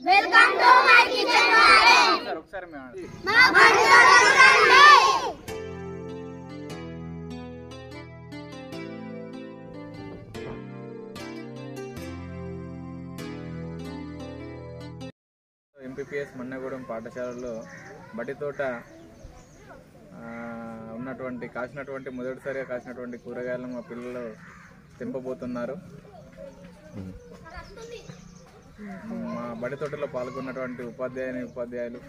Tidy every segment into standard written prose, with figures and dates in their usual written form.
Welcome to my kitchen garden. ఒకసారి మా బడిలో రండి. ఎంపీపీఎస్ మన్నగూడెం పాఠశాలలో బడి తోట కాసినటువంటి మొదటిసారిగా కాసినటువంటి కూరగాయలను మా పిల్లలు తెంపబోతున్నారు. మా బడి తోటలో పాల్గొన్నటువంటి ఉపాధ్యాయులు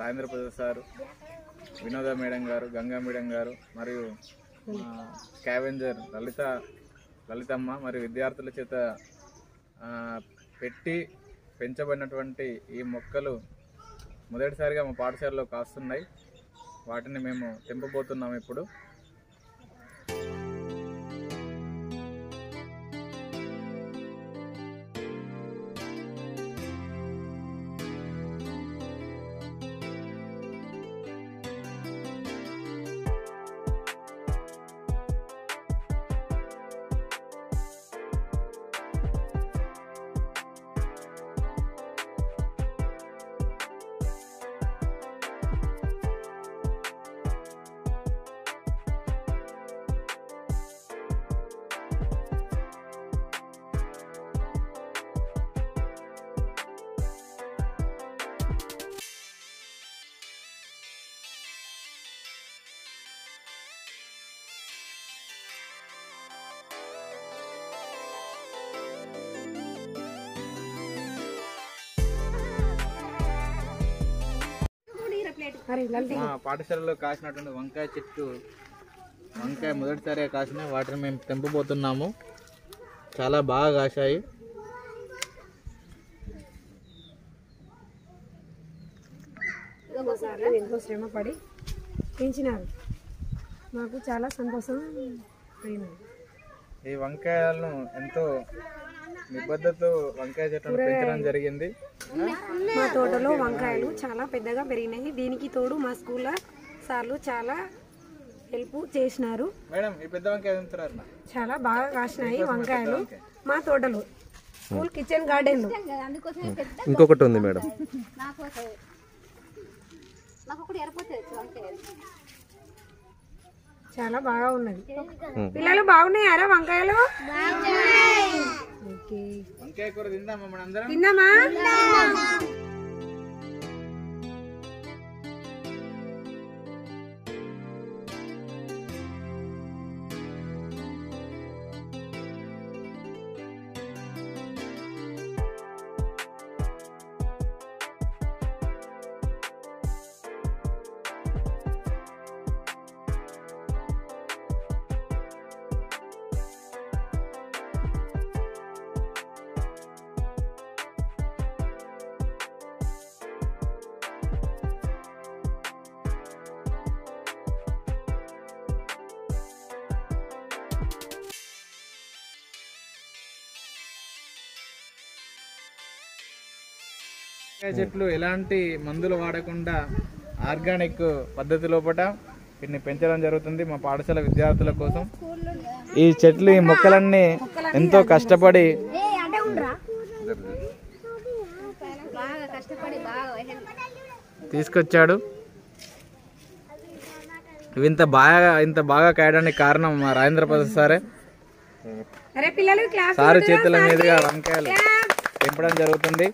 రాజేంద్ర ప్రసాద్ సార్, వినోద మేడం గారు, గంగా మేడం గారు మరియు స్కావెంజర్ లలితమ్మ మరియు విద్యార్థుల చేత పెంచబడినటువంటి ఈ మొక్కలు మొదటిసారిగా మా పాఠశాలలో కాస్తున్నాయి. వాటిని మేము తెంపబోతున్నాము ఇప్పుడు. మా పాఠశాలలో కాసినటువంటి వంకాయ మొదటిసారిగా కాసినాయి. వాటిని మేము తెంపబోతున్నాము. చాలా బాగా కాశాయి. ఎంతో శ్రమపడి పెంచినారు. మాకు చాలా సంతోషం అయినది. ఈ వంకాయలను ఎంతో నిబద్ధతతో వంకాయ చెట్లను పెంచడం జరిగింది. మా తోటలో వంకాయలు చాలా పెద్దగా పెరిగినాయి. దీనికి తోడు మా స్కూల్లో సార్లు చాలా హెల్ప్ చేసినారు. మేడం, ఈ పెద్ద వంకాయ తెంపుతారా? చాలా బాగా కాసినాయి వంకాయలు మా తోటలో. స్కూల్ కిచెన్ గార్డెన్ ఇంకొకటి ఉంది మేడం. చాలా బాగా ఉన్నది. పిల్లలు బాగున్నాయారా వంకాయలు? వంకాయ కూర తిందామా మనందరం? తిందామా? చెట్లు ఎలాంటి మందులు వాడకుండా ఆర్గానిక్ పద్ధతి లోపల వీటిని పెంచడం జరుగుతుంది మా పాఠశాల విద్యార్థుల కోసం. ఈ చెట్లు, ఈ మొక్కలన్నీ ఎంతో కష్టపడి తీసుకొచ్చాడు. ఇవి ఇంత బాగా కాయడానికి కారణం మా రాజేంద్ర ప్రసాద్ సారే. సారు చేతుల మీదుగా వంకాయలు తెంపడం జరుగుతుంది.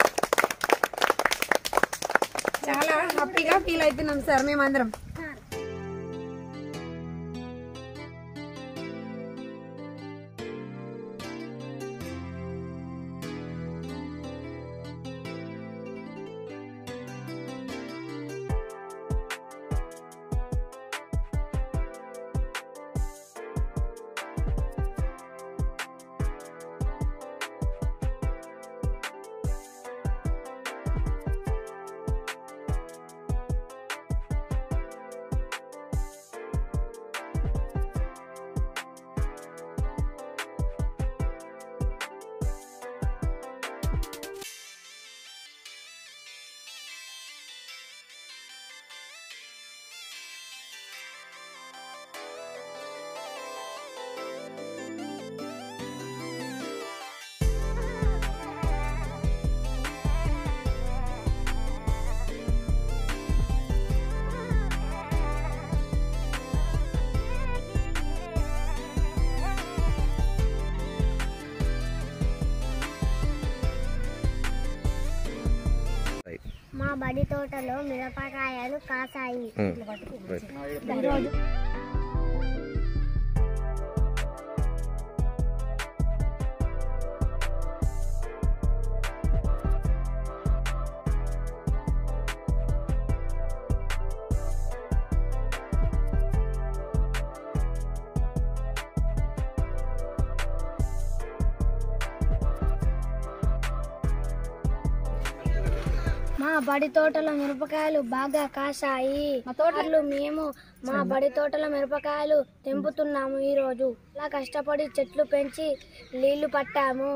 చాలా హ్యాపీగా ఫీల్ అవుతున్నాం సార్ మేమందరం. మా బడి తోటలో మిరపకాయలు కాసాయి. మా బడి తోటలో మిరపకాయలు బాగా కాసాయి. మేము మా బడి తోటలో మిరపకాయలు తెంపుతున్నాము. ఈ రోజు ఇలా కష్టపడి చెట్లు పెంచి నీళ్లు పట్టాము.